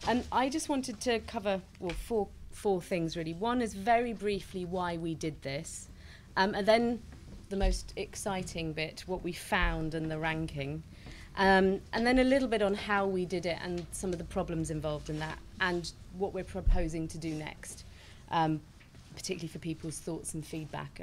And I just wanted to cover, well, four things really. One is very briefly why we did this, and then the most exciting bit, what we found and the ranking, and then a little bit on how we did it and some of the problems involved in that, and what we're proposing to do next, particularly for people's thoughts and feedback.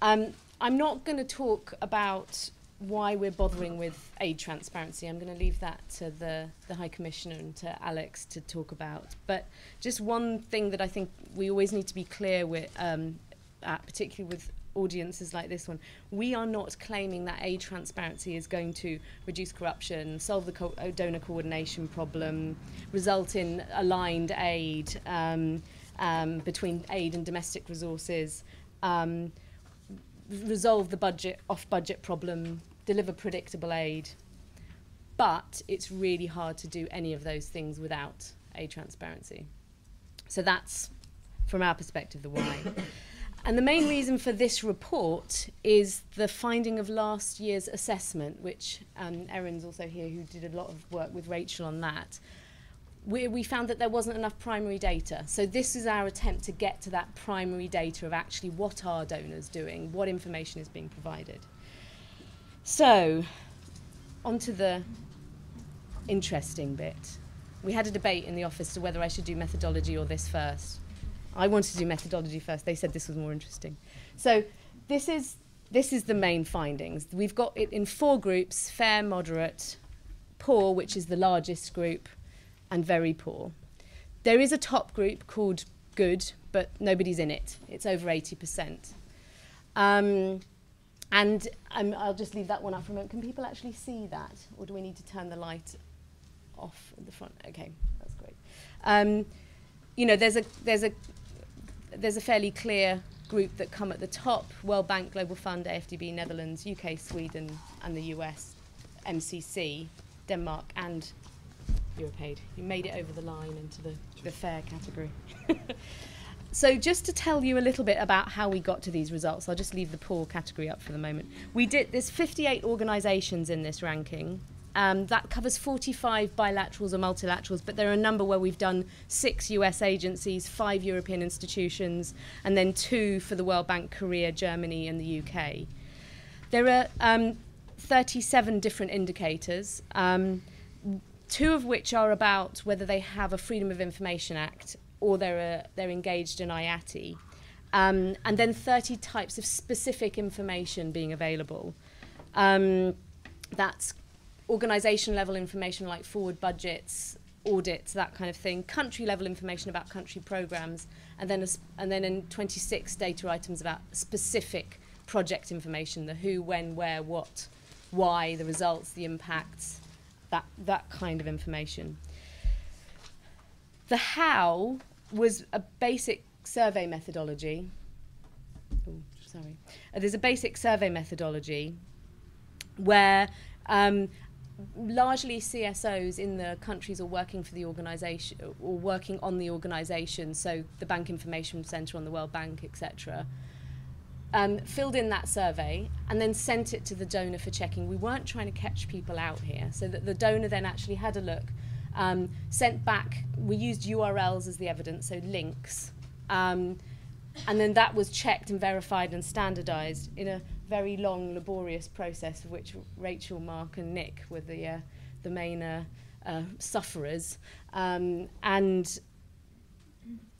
I'm not going to talk about why we're bothering with aid transparency. I'm going to leave that to the High Commissioner and to Alex to talk about. But just one thing that I think we always need to be clear with, particularly with audiences like this one, we are not claiming that aid transparency is going to reduce corruption, solve the donor coordination problem, result in aligned aid between aid and domestic resources, resolve the off-budget problem, deliver predictable aid. But it's really hard to do any of those things without aid transparency. So that's, from our perspective, the why. And the main reason for this report is the finding of last year's assessment, which Erin's also here, who did a lot of work with Rachel on that. We found that there wasn't enough primary data. So this is our attempt to get to that primary data of actually what are donors doing, what information is being provided. So, onto the interesting bit. We had a debate in the office to whether I should do methodology or this first. I wanted to do methodology first. They said this was more interesting. So this is the main findings. We've got it in 4 groups: fair, moderate, poor, which is the largest group, and very poor. There is a top group called good, but nobody's in it. It's over 80%. I'll just leave that one up for a moment. Can people actually see that? Or do we need to turn the light off at the front? Okay, that's great. You know, there's a fairly clear group that come at the top: World Bank, Global Fund, AFDB, Netherlands, UK, Sweden, and the US, MCC, Denmark, and Europaid. You made it over the line into the fair category. So just to tell you a little bit about how we got to these results, I'll just leave the poor category up for the moment. There's 58 organisations in this ranking. That covers 45 bilaterals or multilaterals, but there are a number where we've done 6 US agencies, 5 European institutions, and then 2 for the World Bank, Korea, Germany, and the UK. There are 37 different indicators, 2 of which are about whether they have a Freedom of Information Act or they're engaged in IATI, and then 30 types of specific information being available. That's organisation level information like forward budgets, audits, that kind of thing, country level information about country programmes, and then in 26 data items about specific project information: the who, when, where, what, why, the results, the impacts, that kind of information. The how was a basic survey methodology. Oh, sorry. There's a basic survey methodology where largely CSOs in the countries are working for the organisation or working on the organisation, so the Bank Information Centre on the World Bank, etc., filled in that survey and then sent it to the donor for checking. We weren't trying to catch people out here, so that the donor then actually had a look, sent back. We used URLs as the evidence, so links, and then that was checked and verified and standardised in a very long, laborious process, of which Rachel, Mark, and Nick were the main sufferers, and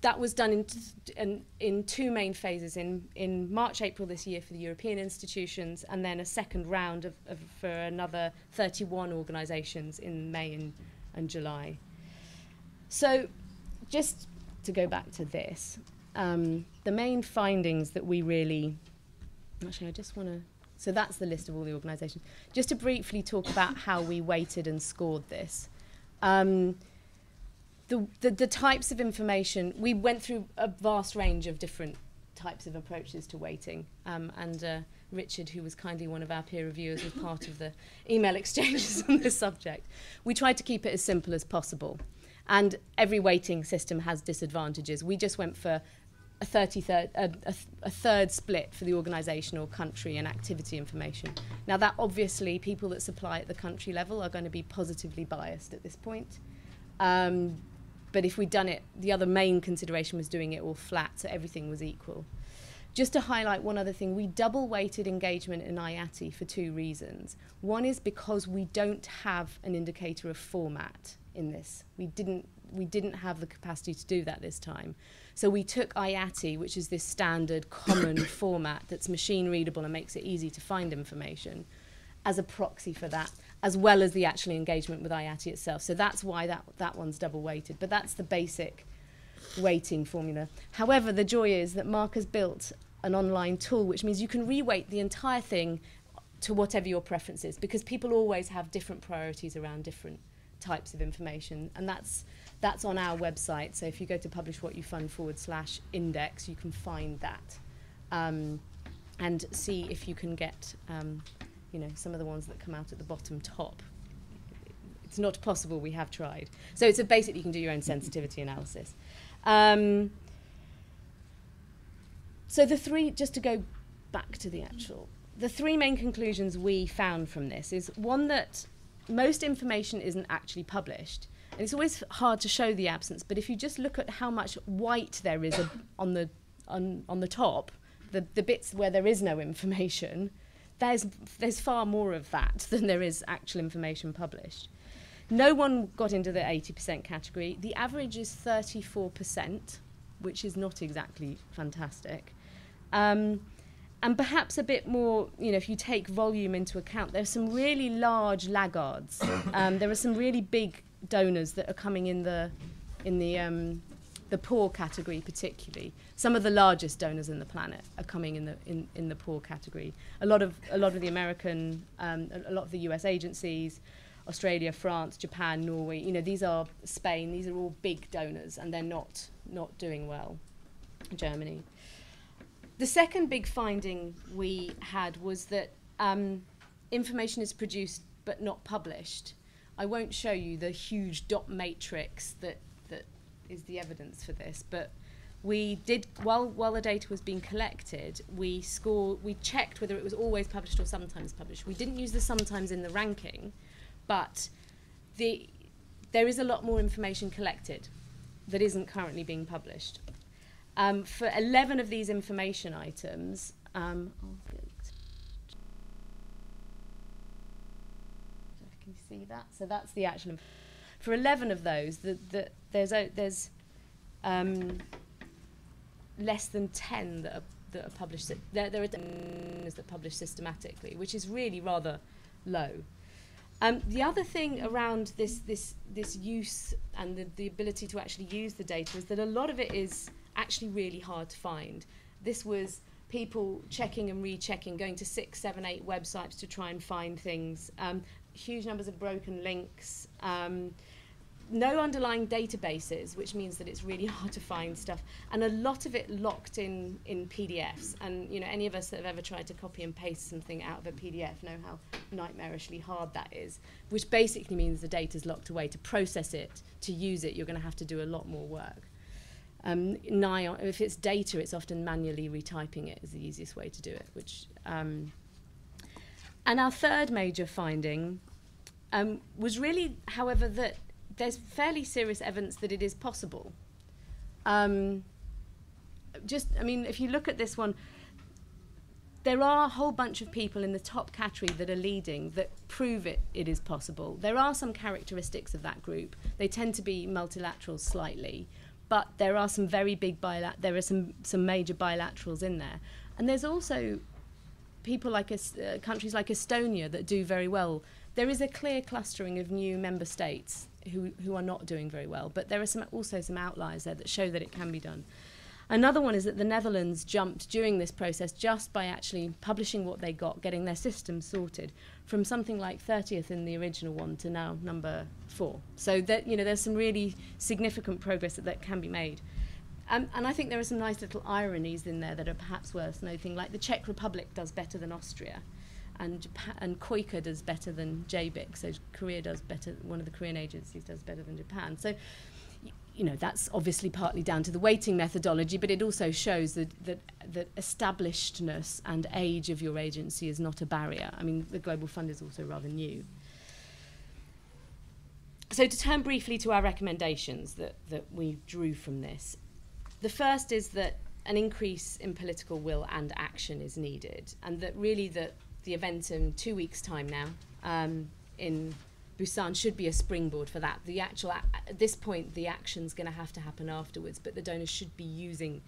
that was done in 2 main phases, in March, April this year for the European institutions, and then a second round for another 31 organisations in May and July. So just to go back to this, the main findings that we really, actually I just want to, so that's the list of all the organisations. Just to briefly talk about how we weighted and scored this. The types of information, we went through a vast range of different types of approaches to weighting, and Richard, who was kindly one of our peer reviewers, was part of the email exchanges on this subject. We tried to keep it as simple as possible, and every weighting system has disadvantages. We just went for a third split for the organisation or country and activity information. Now that obviously people that supply at the country level are going to be positively biased at this point. But if we'd done it, the other main consideration was doing it all flat, so everything was equal. Just to highlight one other thing, we double-weighted engagement in IATI for 2 reasons. One is because we don't have an indicator of format in this. We didn't have the capacity to do that this time. So we took IATI, which is this standard common format that's machine readable and makes it easy to find information, as a proxy for that, as well as the actual engagement with IATI itself. So that's why that one's double-weighted. But that's the basic weighting formula. However, the joy is that Mark has built an online tool, which means you can reweight the entire thing to whatever your preference is, because people always have different priorities around different types of information, and that's on our website. So if you go to publishwhatyoufund/index, you can find that and see if you can get some of the ones that come out at the bottom top. It's not possible, we have tried. So it's basically you can do your own sensitivity analysis. So just to go back to the the 3 main conclusions we found from this is, one, that most information isn't actually published. And it's always hard to show the absence, but if you just look at how much white there is on the top, the bits where there is no information, there's far more of that than there is actual information published. No one got into the 80% category. The average is 34%, which is not exactly fantastic. And perhaps a bit more, if you take volume into account, there's some really large laggards. There are some really big donors that are coming in the poor category particularly. Some of the largest donors in the planet are coming in the poor category. A lot of the American, a lot of the US agencies, Australia, France, Japan, Norway, these are Spain, these are all big donors, and they're not doing well. Germany. The second big finding we had was that information is produced but not published. I won't show you the huge dot matrix that is the evidence for this, but we did, while the data was being collected, we checked whether it was always published or sometimes published. We didn't use the sometimes in the ranking, but there is a lot more information collected that isn't currently being published. For 11 of these information items, can you see that? So that's the actual. For 11 of those, there's less than 10 that are published. There are 10 that publish systematically, which is really rather low. The other thing around this use and the ability to actually use the data is that a lot of it is actually really hard to find. This was people checking and rechecking, going to 6, 7, 8 websites to try and find things. Huge numbers of broken links. No underlying databases, which means that it's really hard to find stuff, and a lot of it locked in PDFs. And any of us that have ever tried to copy and paste something out of a PDF know how nightmarishly hard that is, which basically means the data's locked away. To process it, to use it, you're going to have to do a lot more work. If it's data, it's often manually retyping it is the easiest way to do it. And our third major finding was really, however, that there's fairly serious evidence that it is possible. If you look at this one, there are a whole bunch of people in the top category that are leading that prove it is possible. There are some characteristics of that group. They tend to be multilaterals slightly, but there are some very big there are some major bilaterals in there. And there's also people like countries like Estonia that do very well. There is a clear clustering of new member states who are not doing very well, but there are also some outliers there that show that it can be done. Another one is that the Netherlands jumped during this process just by actually publishing what they got, getting their system sorted, from something like 30th in the original one to now number 4. So that there's some really significant progress that can be made. And I think there are some nice little ironies in there that are perhaps worth noting, like the Czech Republic does better than Austria, and Koika does better than JBIC, so Korea does better, one of the Korean agencies does better than Japan. So, that's obviously partly down to the weighting methodology, but it also shows that establishedness and age of your agency is not a barrier. I mean, the Global Fund is also rather new. So to turn briefly to our recommendations that we drew from this, the first is that an increase in political will and action is needed, and that really the event in 2 weeks' time now in Busan should be a springboard for that. The actual, at this point, the action's going to happen afterwards, but the donors should be using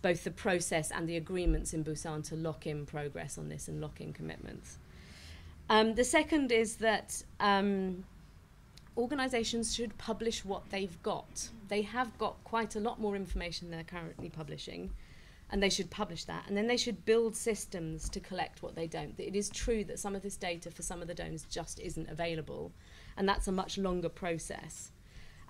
both the process and the agreements in Busan to lock in progress on this and lock in commitments. The second is that organisations should publish what they've got. They have got quite a lot more information than they're currently publishing, and they should publish that. And then they should build systems to collect what they don't. It is true that some of this data for some of the donors just isn't available, and that's a much longer process.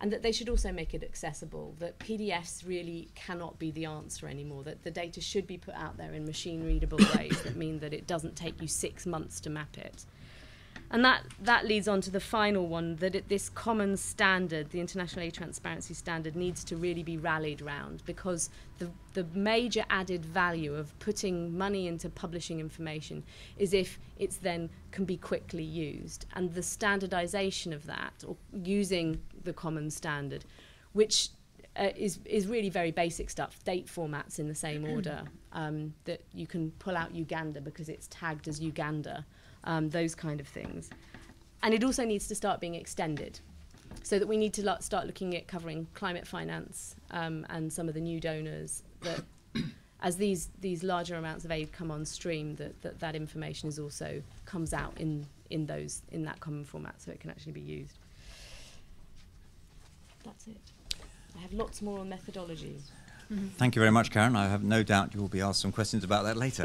And that they should also make it accessible, that PDFs really cannot be the answer anymore, that the data should be put out there in machine-readable ways that mean that it doesn't take you 6 months to map it. And that leads on to the final one, that this common standard, the International Aid Transparency Standard, needs to really be rallied round, because the major added value of putting money into publishing information is if it's then can be quickly used. And the standardization of that, or using the common standard, which is really very basic stuff, date formats in the same order, that you can pull out Uganda because it's tagged as Uganda, those kind of things. And it also needs to start being extended, so that we need to start looking at covering climate finance and some of the new donors, that as these larger amounts of aid come on stream, that information is also comes out in that common format, so it can actually be used. That's it. I have lots more on methodology. Thank you very much, Karin. I have no doubt you will be asked some questions about that later.